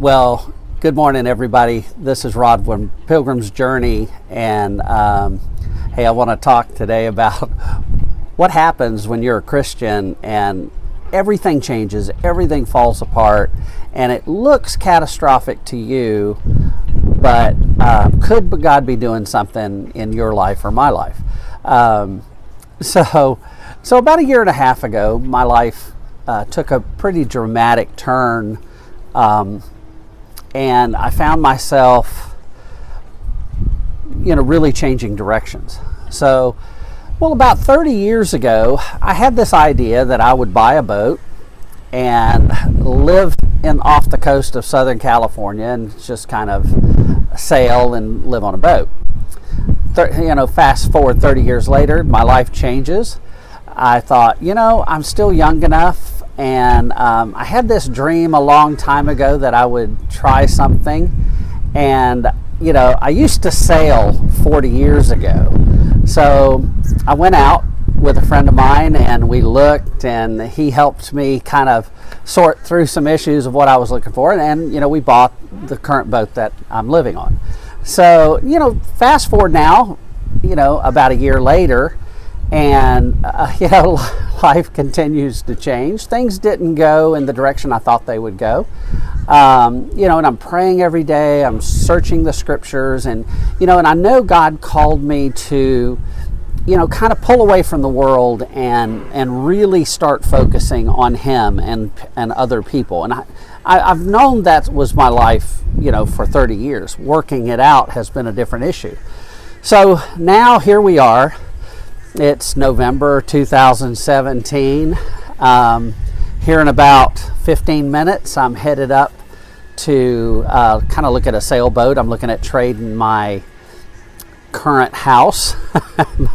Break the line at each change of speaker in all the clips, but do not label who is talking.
Well, good morning, everybody. This is Rod from Pilgrim's Journey, and hey, I want to talk today about what happens when you're a Christian and everything changes, everything falls apart, and it looks catastrophic to you, but could God be doing something in your life or my life? So about a year and a half ago, my life took a pretty dramatic turn, and I found myself, really changing directions. So, about 30 years ago, I had this idea that I would buy a boat and live off the coast of Southern California and just kind of sail and live on a boat. Fast forward 30 years later, my life changes. I thought, I'm still young enough, and I had this dream a long time ago that I would try something. And, I used to sail 40 years ago. So I went out with a friend of mine and we looked, and he helped me kind of sort through some issues of what I was looking for. And we bought the current boat that I'm living on. So, fast forward now, about a year later, and, life continues to change. Things didn't go in the direction I thought they would go. And I'm praying every day. I'm searching the scriptures, and I know God called me to, kind of pull away from the world and really start focusing on Him and other people. And I've known that was my life, for 30 years. Working it out has been a different issue. So now here we are. It's November 2017. Here in about 15 minutes, I'm headed up to kind of look at a sailboat. I'm looking at trading my current house,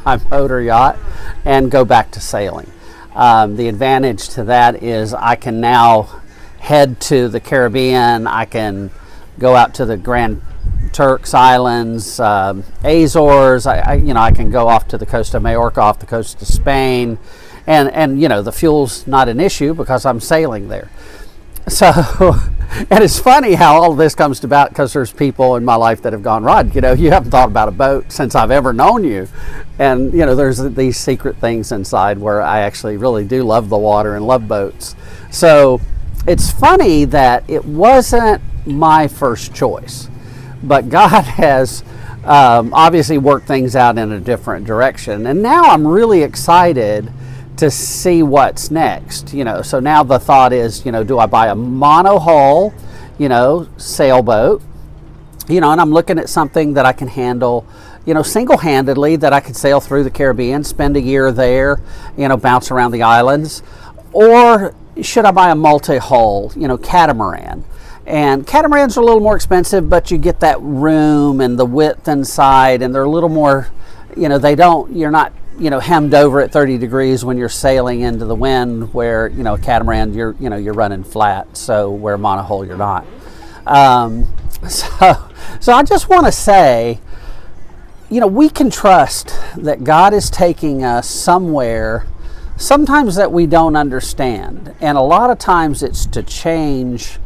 my motor yacht, and go back to sailing. The advantage to that is I can now head to the Caribbean. I can go out to the Grand Turks Islands, Azores. I can go off to the coast of Majorca, off the coast of Spain, and the fuel's not an issue because I'm sailing there. So, and it's funny how all of this comes about because there's people in my life that have gone, Rod, you haven't thought about a boat since I've ever known you. And, there's these secret things inside where I actually really do love the water and love boats. So it's funny that it wasn't my first choice, but God has obviously worked things out in a different direction. And now I'm really excited to see what's next. So now the thought is, do I buy a monohull, sailboat, and I'm looking at something that I can handle, single-handedly, that I could sail through the Caribbean, spend a year there, bounce around the islands. Or should I buy a multi-hull, catamaran? And catamarans are a little more expensive, but you get that room and the width inside, and they're a little more, you're not, hemmed over at 30 degrees when you're sailing into the wind, where, a catamaran, you're running flat. So where a monohull, you're not. So I just want to say, we can trust that God is taking us somewhere, sometimes that we don't understand. And a lot of times it's to change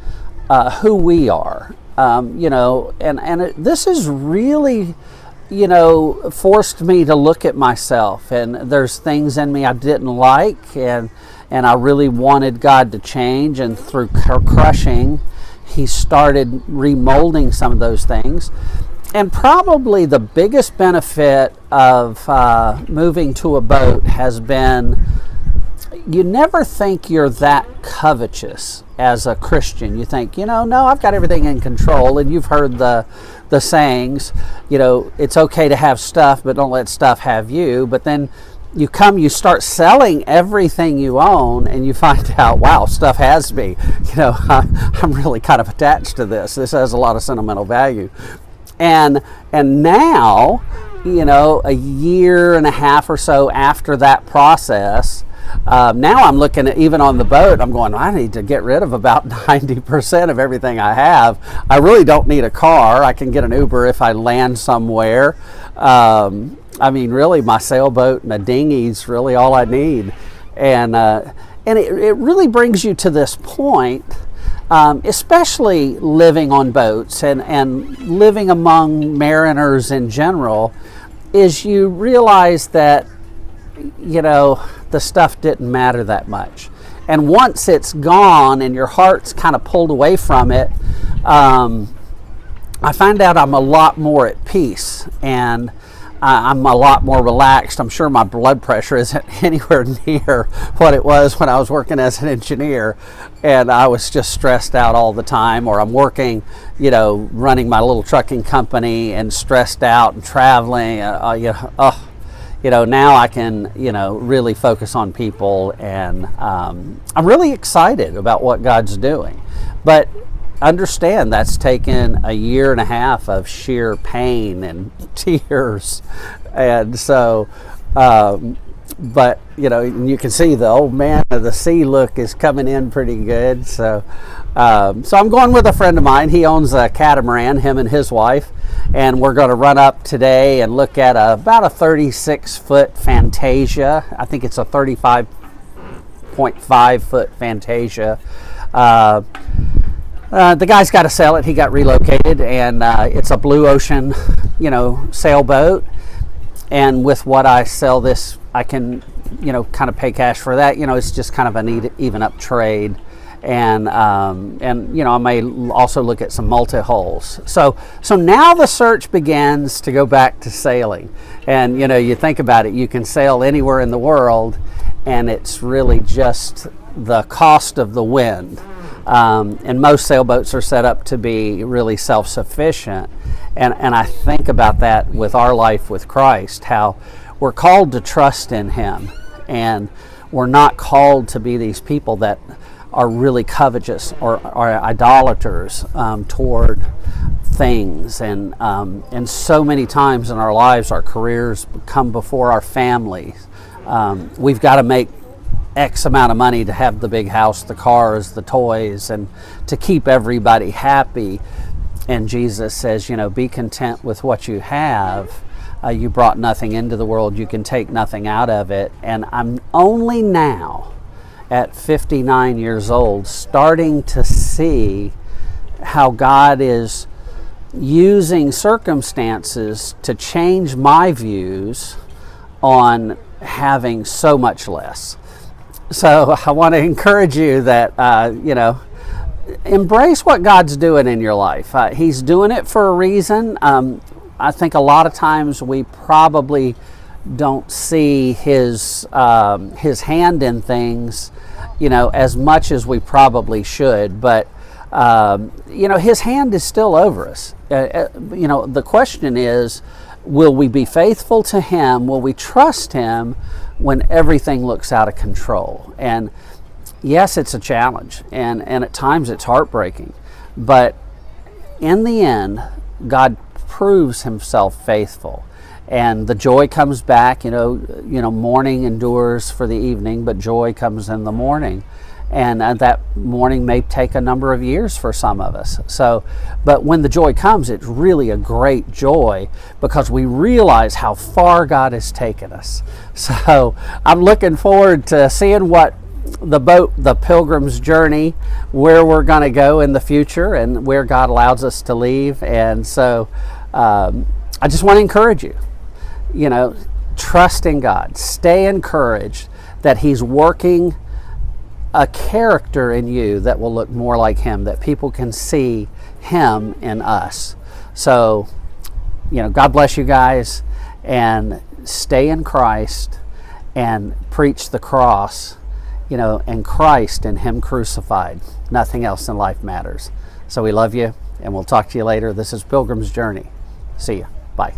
who we are, this is really, forced me to look at myself, and there's things in me I didn't like, and I really wanted God to change, and through crushing, He started remolding some of those things. And probably the biggest benefit of moving to a boat has been, you never think you're that covetous as a Christian. You think, no, I've got everything in control. And you've heard the sayings, it's okay to have stuff, but don't let stuff have you. But then you start selling everything you own, and you find out, wow, stuff has me. I'm really kind of attached to this. This has a lot of sentimental value. And now, a year and a half or so after that process, now I'm looking at, even on the boat, I'm going, I need to get rid of about 90% of everything I have. I really don't need a car. I can get an Uber if I land somewhere. Really, my sailboat and a dinghy is really all I need. And it really brings you to this point especially living on boats and living among mariners in general, is you realize that, the stuff didn't matter that much. And once it's gone and your heart's kind of pulled away from it, I find out I'm a lot more at peace, and I'm a lot more relaxed. I'm sure my blood pressure isn't anywhere near what it was when I was working as an engineer and I was just stressed out all the time, or I'm working, running my little trucking company and stressed out and traveling. Now I can, really focus on people, and I'm really excited about what God's doing. But understand that's taken 1.5 years of sheer pain and tears, and so but you can see the old man of the sea look is coming in pretty good. So I'm going with a friend of mine. He owns a catamaran, him and his wife, and we're going to run up today and look at about a 36-foot Fantasia. I think it's a 35.5-foot Fantasia. The guy's got to sell it. He got relocated, and it's a blue ocean, sailboat. And with what I sell this, I can, kind of pay cash for that. It's just kind of an even up trade. And I may also look at some multi-hulls. So now the search begins to go back to sailing. And, you think about it, you can sail anywhere in the world, and it's really just the cost of the wind. And most sailboats are set up to be really self-sufficient. And I think about that with our life with Christ, how we're called to trust in Him. And we're not called to be these people that are really covetous or are idolaters toward things. And so many times in our lives, our careers come before our families. We've got to make X amount of money to have the big house, the cars, the toys, and to keep everybody happy. And Jesus says, be content with what you have. You brought nothing into the world. You can take nothing out of it. And I'm only now, at 59 years old, starting to see how God is using circumstances to change my views on having so much less. So I want to encourage you that, embrace what God's doing in your life. He's doing it for a reason. I think a lot of times we probably don't see His hand in things, as much as we probably should. But, His hand is still over us. The question is, will we be faithful to Him? Will we trust Him when everything looks out of control? And yes, it's a challenge, and at times it's heartbreaking. But in the end, God proves Himself faithful. And the joy comes back, morning endures for the evening, but joy comes in the morning. And that morning may take a number of years for some of us. But when the joy comes, it's really a great joy because we realize how far God has taken us. So I'm looking forward to seeing what the Pilgrim's journey, where we're going to go in the future and where God allows us to leave. And so I just want to encourage you, trust in God, stay encouraged that He's working a character in you that will look more like Him, that people can see Him in us. So, God bless you guys, and stay in Christ and preach the cross, and Christ and Him crucified. Nothing else in life matters. So we love you, and we'll talk to you later. This is Pilgrim's Journey. See ya. Bye.